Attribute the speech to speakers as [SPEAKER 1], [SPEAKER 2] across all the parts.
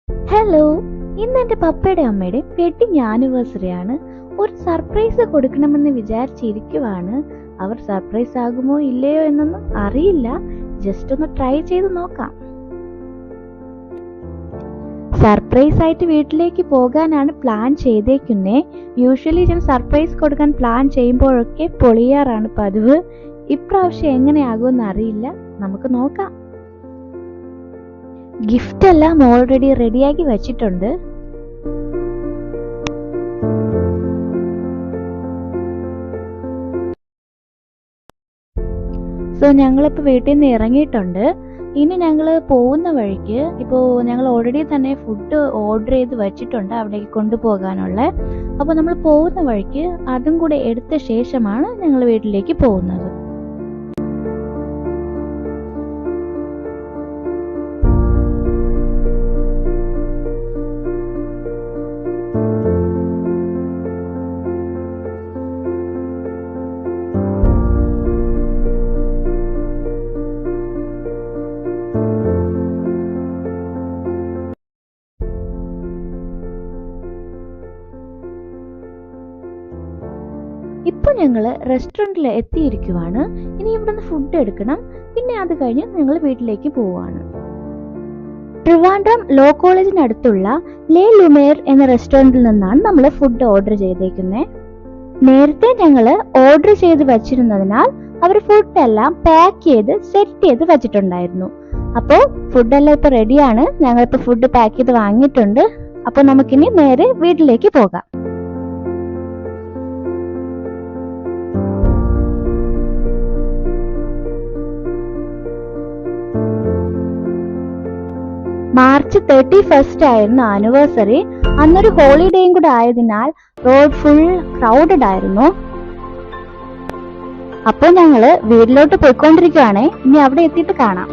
[SPEAKER 1] Hello, ഇന്ന് എൻ്റെ പപ്പയുടെ അമ്മയുടെ വെഡിങ് ആനിവേഴ്സറി ആണ്. ഒരു സർപ്രൈസ് കൊടുക്കണമെന്ന് വിചാരിച്ചിരിക്കുവാണ്. അവർ സർപ്രൈസ് ആകുമോ ഇല്ലയോ എന്നൊന്നും അറിയില്ല. ജസ്റ്റ് ഒന്ന് ട്രൈ ചെയ്ത് നോക്കാം. സർപ്രൈസ് ആയിട്ട് വീട്ടിലേക്ക് പോകാനാണ് പ്ലാൻ ചെയ്തേക്കുന്നേ. യൂഷ്വലി ഞാൻ സർപ്രൈസ് കൊടുക്കാൻ പ്ലാൻ ചെയ്യുമ്പോഴൊക്കെ പൊളിയാറാണ് പതിവ്. ഇപ്രാവശ്യം എങ്ങനെയാകുമെന്ന് അറിയില്ല. നമുക്ക് നോക്കാം. ഗിഫ്റ്റ് എല്ലാം ഓൾറെഡി റെഡിയാക്കി വെച്ചിട്ടുണ്ട്. സോ ഞങ്ങളിപ്പോൾ വീട്ടിൽ നിന്ന് ഇറങ്ങിയിട്ടുണ്ട്. ഇനി ഞങ്ങൾ പോകുന്ന വഴിക്ക് ഇപ്പോൾ ഞങ്ങൾ ഓൾറെഡി തന്നെ ഫുഡ് ഓർഡർ ചെയ്ത് വെച്ചിട്ടുണ്ട് അവിടേക്ക് കൊണ്ടുപോകാനുള്ള. അപ്പോൾ നമ്മൾ പോകുന്ന വഴിക്ക് അതും കൂടെ എടുത്ത ശേഷമാണ് ഞങ്ങൾ വീട്ടിലേക്ക് പോകുന്നത്. ഇപ്പോൾ ഞങ്ങൾ റെസ്റ്റോറൻറ്റിൽ എത്തിയിരിക്കുവാണ്. ഇനി ഇവിടുന്ന് ഫുഡ് എടുക്കണം. പിന്നെ അത് കഴിഞ്ഞ് ഞങ്ങൾ വീട്ടിലേക്ക് പോവാണ്. ട്രിവാൻഡ്രം ലോ കോളേജിനടുത്തുള്ള ലേ ലുമേർ എന്ന റെസ്റ്റോറൻറ്റിൽ നിന്നാണ് നമ്മൾ ഫുഡ് ഓർഡർ ചെയ്തേക്കുന്നത്. നേരത്തെ ഞങ്ങൾ ഓർഡർ ചെയ്ത് വച്ചിരുന്നതിനാൽ അവർ ഫുഡെല്ലാം പാക്ക് ചെയ്ത് സെറ്റ് ചെയ്ത് വെച്ചിട്ടുണ്ടായിരുന്നു. അപ്പോൾ ഫുഡെല്ലാം ഇപ്പോൾ റെഡിയാണ്. ഞങ്ങളിപ്പോൾ ഫുഡ് പാക്ക് ചെയ്ത് വാങ്ങിയിട്ടുണ്ട്. അപ്പോൾ നമുക്കിനി നേരെ വീട്ടിലേക്ക് പോകാം. മാർച്ച് 31 ആയിരുന്നു ആനിവേഴ്സറി. അന്നൊരു ഹോളിഡേയും കൂടെ ആയതിനാൽ റോഡ് ഫുൾ ക്രൗഡഡ് ആയിരുന്നു. അപ്പോൾ ഞങ്ങള് വീട്ടിലോട്ട് പോയിക്കൊണ്ടിരിക്കുവാണേ. ഇനി അവിടെ എത്തിയിട്ട് കാണാം.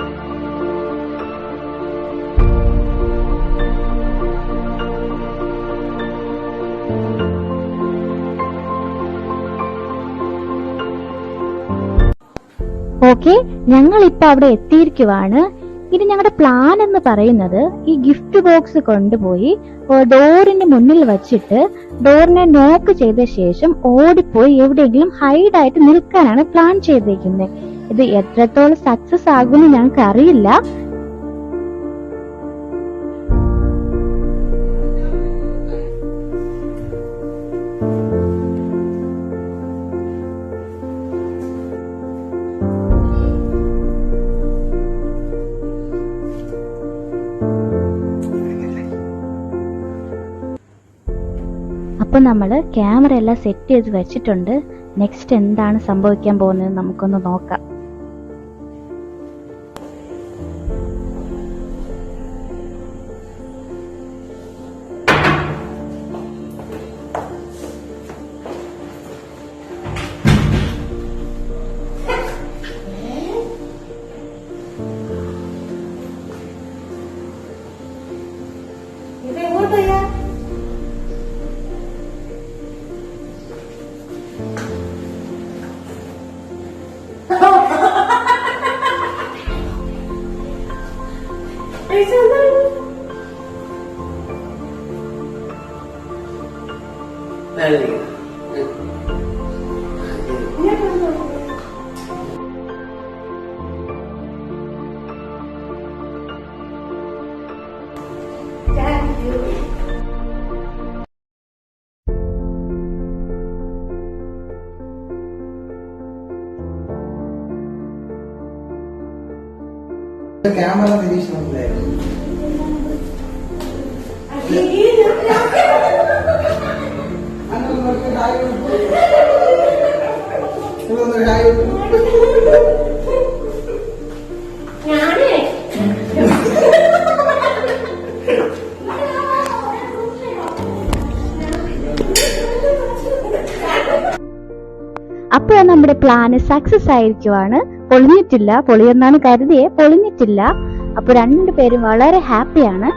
[SPEAKER 1] ഓക്കെ, ഞങ്ങൾ ഇപ്പൊ അവിടെ എത്തിയിരിക്കുവാണ്. ഇനി ഞങ്ങളുടെ പ്ലാൻ എന്ന് പറയുന്നത് ഈ ഗിഫ്റ്റ് ബോക്സ് കൊണ്ടുപോയി ഡോറിന്റെ മുന്നിൽ വച്ചിട്ട് ഡോറിനെ നോക്ക് ചെയ്ത ശേഷം ഓടിപ്പോയി എവിടെയെങ്കിലും ഹൈഡ് ആയിട്ട് നിൽക്കാനാണ് പ്ലാൻ ചെയ്തേക്കുന്നത്. ഇത് എത്രത്തോളം സക്സസ് ആകുമെന്ന് ഞങ്ങൾക്ക് അറിയില്ല. അപ്പോൾ നമ്മൾ ക്യാമറ എല്ലാം സെറ്റ് ചെയ്ത് വെച്ചിട്ടുണ്ട്. നെക്സ്റ്റ് എന്താണ് സംഭവിക്കാൻ പോകുന്നത് നമുക്കൊന്ന് നോക്കാം.
[SPEAKER 2] ക്യാമറ നിരീക്ഷണത്തിലായിരുന്നു.
[SPEAKER 1] അപ്പോൾ നമ്മുടെ പ്ലാന് സക്സസ് ആയിരിക്കുവാണ്. പൊളിഞ്ഞിട്ടില്ല. പൊളിയെന്നാണ് കരുതിയേ, പൊളിഞ്ഞിട്ടില്ല. അപ്പൊ രണ്ടുപേരും വളരെ ഹാപ്പിയാണ്.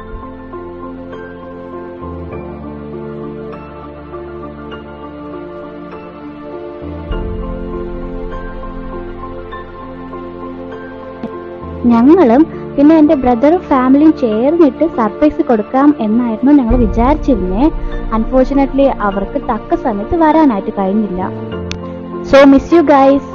[SPEAKER 1] ഞങ്ങളും പിന്നെ എൻ്റെ ബ്രദറും ഫാമിലിയും ചേർന്നിട്ട് സർപ്രൈസ് കൊടുക്കാം എന്നായിരുന്നു ഞങ്ങൾ വിചാരിച്ചിരുന്നേ. അൺഫോർച്ചുനേറ്റ്ലി അവർക്ക് തക്ക സമയത്ത് വരാനായിട്ട് കഴിഞ്ഞില്ല. So miss you guys.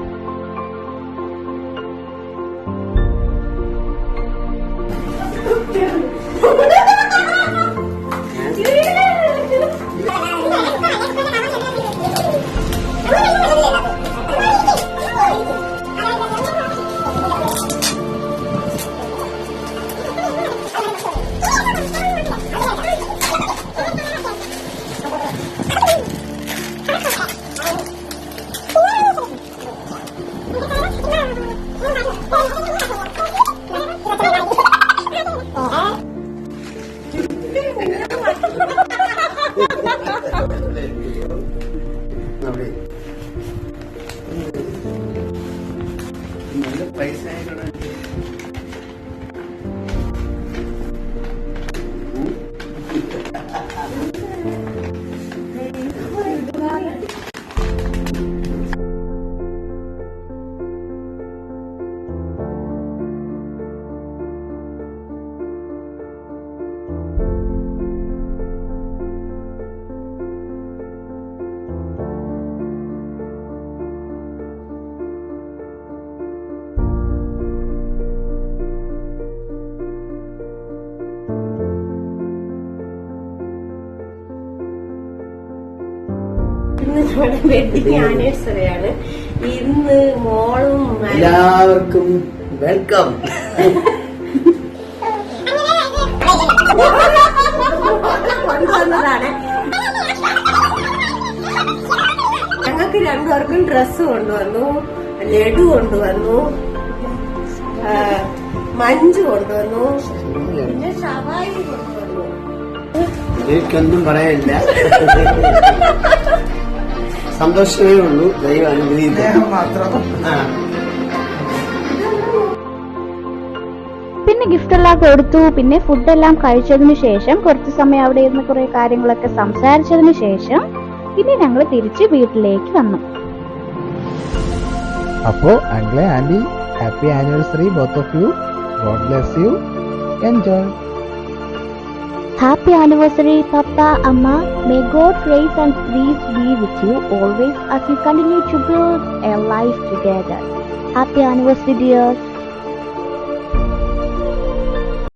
[SPEAKER 3] നമ്മുടെ വെഡിങ് ആനിവേഴ്സറി ആണ് ഇന്ന്. മോളും
[SPEAKER 2] എല്ലാവർക്കും വെൽക്കം.
[SPEAKER 3] കൊണ്ടുവന്നതാണ്. ഞങ്ങൾക്ക് രണ്ടുപേർക്കും ഡ്രസ്സ് കൊണ്ടുവന്നു, ലഡു കൊണ്ടുവന്നു, മഞ്ച് കൊണ്ടുവന്നു, പിന്നെ ഷവായി കൊണ്ടുവന്നു.
[SPEAKER 2] എനിക്കൊന്നും പറയാനില്ല, സന്തോഷമേ ഉള്ളൂ. ദൈവം അനുഗ്രഹിക്കും മാത്രം.
[SPEAKER 1] പിന്നെ ഗിഫ്റ്റ് എല്ലാം കൊടുത്തു. പിന്നെ ഫുഡെല്ലാം കഴിച്ചതിന് ശേഷം കുറച്ച് സമയം അവിടെ ഇരുന്ന് കുറെ കാര്യങ്ങളൊക്കെ സംസാരിച്ചതിന് ശേഷം പിന്നെ ഞങ്ങൾ തിരിച്ച് വീട്ടിലേക്ക് വന്നു.
[SPEAKER 4] അപ്പോ അങ്കിളെ aunty, happy anniversary both of you. God bless you. Enjoy.
[SPEAKER 1] Happy anniversary, Papa, Amma. May God grace and peace be with you always as you continue to build a life together. Happy anniversary, dears.